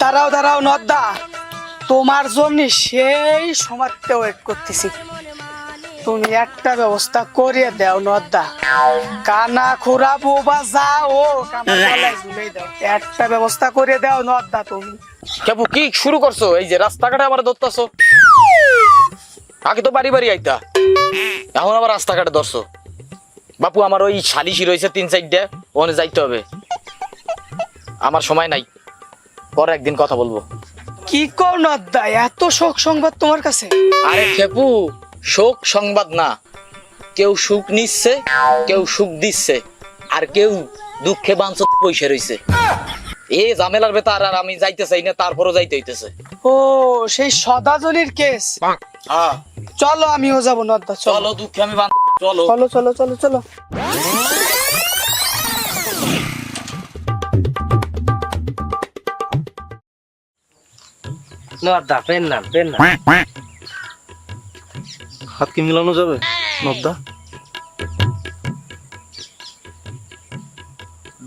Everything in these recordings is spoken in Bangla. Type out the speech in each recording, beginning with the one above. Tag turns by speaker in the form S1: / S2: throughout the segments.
S1: দাঁড়াও দাঁড়াও নদ্দা, তোমার জন্য সেই সময়তে ওয়েট করতেছি। তুমি একটা ব্যবস্থা করিয়ে দাও নদ্দা, কানা খুরা বোবা যা ও ঝুলেই দাও, একটা ব্যবস্থা করিয়ে দাও নদ্দা তুমি।
S2: কেবু কি শুরু করছো? এই যে রাস্তাঘাটে আবার ধরতেছো, আগে তো বাড়ি বাড়ি আইতা, এখন আবার রাস্তাঘাটে ধরছো। বাপু আমার ওই সালিশি রয়েছে 3-4টা, ওখানে যাইতে হবে, আমার সময় নাই, পরে একদিন কথা বলবো।
S1: কি কও নদ্দা, এত শোক সংবাদ তোমার কাছে?
S2: আরে খেপু, শোক সংবাদ না, কেউ সুখ নিচ্ছে, কেউ সুখ দিচ্ছে, আর কেউ দুঃখে বাঞ্ছ পয়সা রয়েছে। এ ঝামেলার ভেতর আর আমি যাইতে চাই না, তারপরও যাইতে হইতেছে।
S1: ও সেই সদাজলির কেস।
S2: হ্যাঁ
S1: চলো আমিও যাবো নদ্দা, চলো
S2: চলো, দুঃখে আমি চলো
S1: চলো চলো চলো চলো।
S3: নদ্দা পেন না, পেন না।
S4: হাত কি মিলানো যাবে নদ্দা?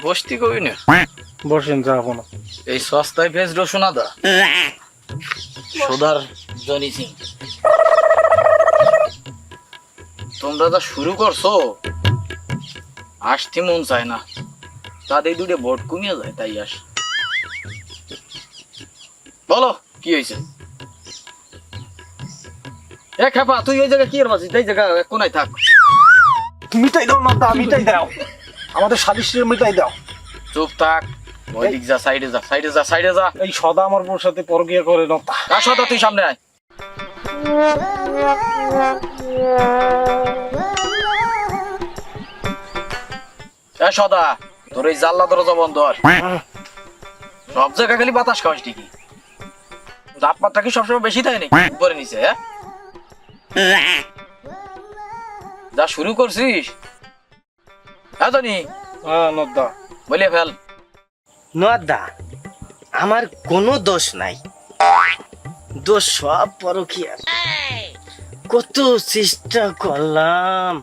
S2: বসতি কবি না,
S4: বসেন, যাবো না।
S2: এই সস্তায় ভেজ রসুন আদা সোদার জনি সিং, তোমরা যা শুরু করছো আসতে মন চায় না, তাদের দুটো ভোট কমিয়ে যায়, তাই আস। বলো কি হয়েছে? এ খেপা, তুই ওই জায়গায় কি এর মাঝে, এই জায়গা কোনায় থাক।
S4: মিটাই দাও নদ্দা, মিটাই দাও, আমাদের সালিশির মিটাই দাও।
S2: চুপ থাক, ওই দিক যা, সাইডে যা, সাইডে যা, সাইডে যা।
S4: এই সদা আমার বউর সাথে পরকিয়া করে নদ্দা।
S2: কার সাথে? তুই সামনে আয়। সদা, তোর এই জানলা দরজা বন্ধ কর। সব জায়গা খালি বাতাস খাওয়াস ঠিকই, তাপমাত্রা কি সবসময় বেশি থাকে নাকি উপরে নিচে? যা শুরু করছিস, হ্যাঁ জানি,
S4: হ্যাঁ নদ্দা।
S2: বলে ফেল।
S3: নদ্দা আমার কোনো দোষ নাই, দোষ সব পরকীয়ার। কত চেষ্টা করলাম,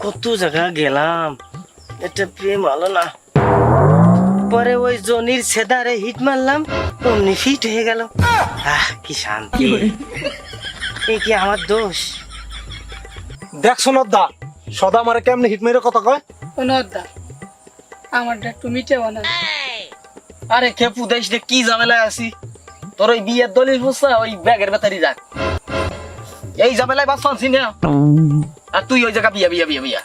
S3: কত জায়গা গেলাম, এটা প্রেম হলো না। পরে ওই জনির সেদারে হিট মারলাম, অমনি ফিট হয়ে গেল। কি শান্তি! এই কি আমার দোষ?
S4: দেখছো নদ্দা, সদা আমারে কেমনে হিট মেরে কথা কয়।
S1: ও নদ্দা, আমারটা একটু মিটে বানা।
S2: আরে খেপু, দেশ রে কি ঝামেলায় আছি, তোর ওই বিয়ের দলিল বুঝছা, ওই ব্যাগের ভেতরই রাখ, এই ঝামেলায় বাস পাচ্ছি না। আর তুই ওই জায়গা বিয়া বিয়া বিয়া বিয়া,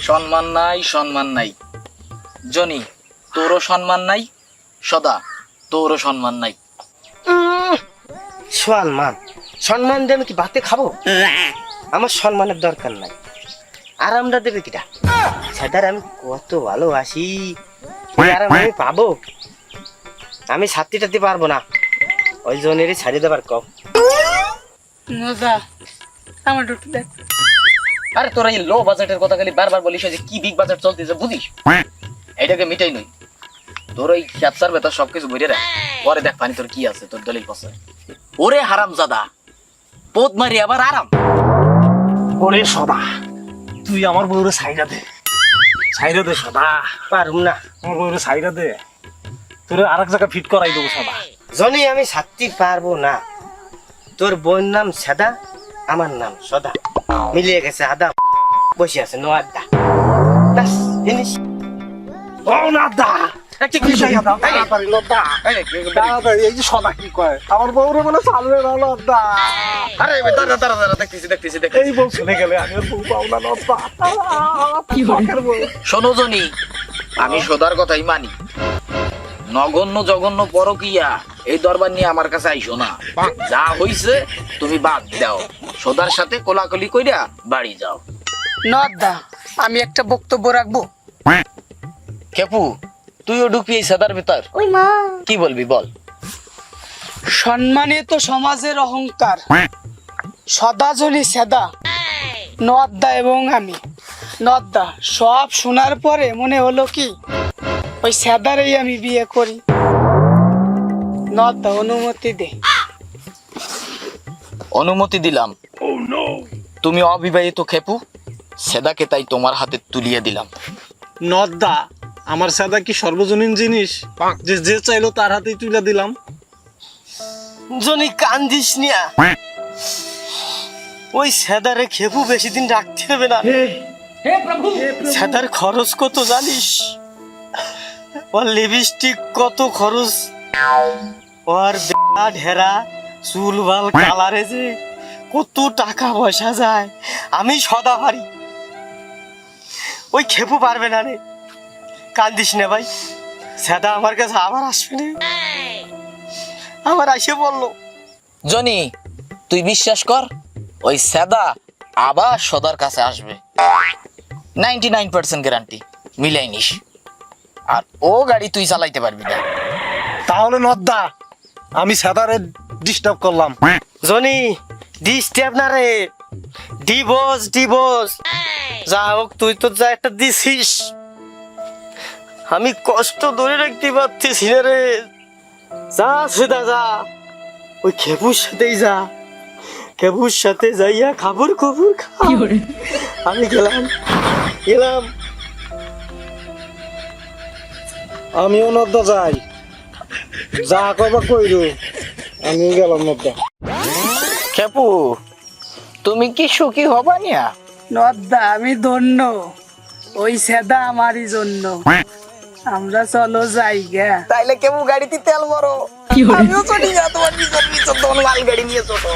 S2: সম্মান নাই, সম্মান নাই। জনি, তোরও সম্মান নাই, সদা তোরও সম্মান নাই।
S3: সম্মান সম্মান দিয়ে আমি কি ভাতে খাবো? আমার সম্মানের দরকার নাই, আরামটা দেবে কিটা? সেটার আমি কত ভালোবাসি, এই আরাম আমি পাবো? আমি ছাত্রীটা দিতে পারবো না, ওই জনেরই ছাড়িয়ে দেবার কম।
S1: নদ্দা, আমার একটু দেখ।
S2: আরে তোরা এই লো বাজেটের কথা খালি বারবার বলিস, যে কি বিগ বাজেট চলতেছে বুঝিস, এইটাকে মিটাই নই। তোর ওই ক্যাপচার ভেতর সবকিছু ভরে রাখ, পরে দেখ পানি তোর কি আছে, তোর দলিল পছন্দ। ওরে হারাম জাদা, পোদ মারি আবার আরাম।
S4: ওরে সদা, তুই আমার বউরে সাইডা দে, সাইডা দে সদা।
S3: পারুম না,
S4: আমার বউরে সাইডা দে, তোর আরেক জায়গা ফিট করাই দেবো সদা।
S3: জনি আমি ছাত্রী পারবো না। তোর বোন নাম সাদা, আমার নাম সদা, মিলিয়ে গেছে আদা, বসে আছে নো আড্ডা, ব্যাস জিনিস।
S4: ও নদ্দা,
S2: কি
S4: মিটাইয়া দাও তাড়াতাড়ি নদ্দা, তাড়াতাড়ি। এই যে সদা কি কয়, আমার বউরে বলে চালবে না নদ্দা।
S2: আরে দাঁড়া দাঁড়া দাঁড়া, দেখতেছি দেখতেছি দেখতেছি।
S4: এই বউ চলে গেলে আমি আর বউ পাও না নদ্দা।
S2: শোনো জনি, আমি সদার কথাই মানি, নগণ্য জঘন্য পরকিয়া এই দরবার নিয়ে আমার কাছে আইসো না। যা হইছে তুমি বাদ দাও, সদার সাথে কোলাকুলি কইরা বাড়ি যাও।
S1: নদ্দা, আমি একটা বক্তব্য রাখবো।
S2: খেপু, তুইও ঢুকবি এই সাদার ভিতর, কি বলবি বল।
S1: সম্মানিত সমাজের অহংকার সদাজলি সেদা, নদ্দা এবং আমি। নদ্দা, সব শোনার পরে মনে হলো কি ওই সেদারেই আমি বিয়ে করি। নদ্দা, অনুমতি দে।
S2: অনুমতি দিলাম। তুমি অবিবাহিত খেপু, সেদাকে তাই তোমার হাতে তুলিয়ে দিলাম।
S1: নদ্দা,
S4: আমার সাদা কি সর্বজনীন জিনিস যে যে চাইলো তার হাতেই তুলে দিলাম?
S3: জনি কান্দিস নিয়া, ওই সেদারে খেপু বেশি দিন রাখতে হবে না। সেদার খরচ কত জানিস? ওর লিপস্টিক কত খরচ, ওর বেড়া ঢেরা চুল বাল কালারে যে কত টাকা পয়সা যায়, আমি সদা পারি, ওই খেপু পারবে না রে। কান্দিস না ভাই, সেদা আমার কাছে আবার আসবে না, আবার আসে বললো।
S2: জনি তুই বিশ্বাস কর, ওই সেদা আবার সদার কাছে আসবে, 99% গ্যারান্টি, মিলাই নিস। আর ও গাড়ি তুই চালাইতে পারবি না।
S4: তাহলে নদ্দা আমি সাদারে ডিস্টার্ব করলাম।
S3: জনি ডিস্টার্ব না রে, ডিভোর্স ডিভোর্স। যা হোক তুই তো যা একটা দিছিস, আমি কষ্ট ধরে রাখতে পারতেছি না রে। যা সেদা যা, ওই খেপুর সাথেই যা, খেপুর সাথে যাইয়া খাবুর খবর খা। আমি গেলাম গেলাম।
S4: আমিও নদ্দা যাই, যা কবা কইরো, আমি গেলাম নদ্দা।
S2: খেপু তুমি কি সুখী হবা নিয়া?
S1: নদ্দা আমি ধন্য, ওই সেদা আমারই জন্য। আমরা চলো যাই গে।
S2: তাইলে কেমন গাড়িতে তেল ভরো, আমিও চলি যা তোমার পিছন পিছন, তোমার লাল গাড়ি নিয়ে চলো।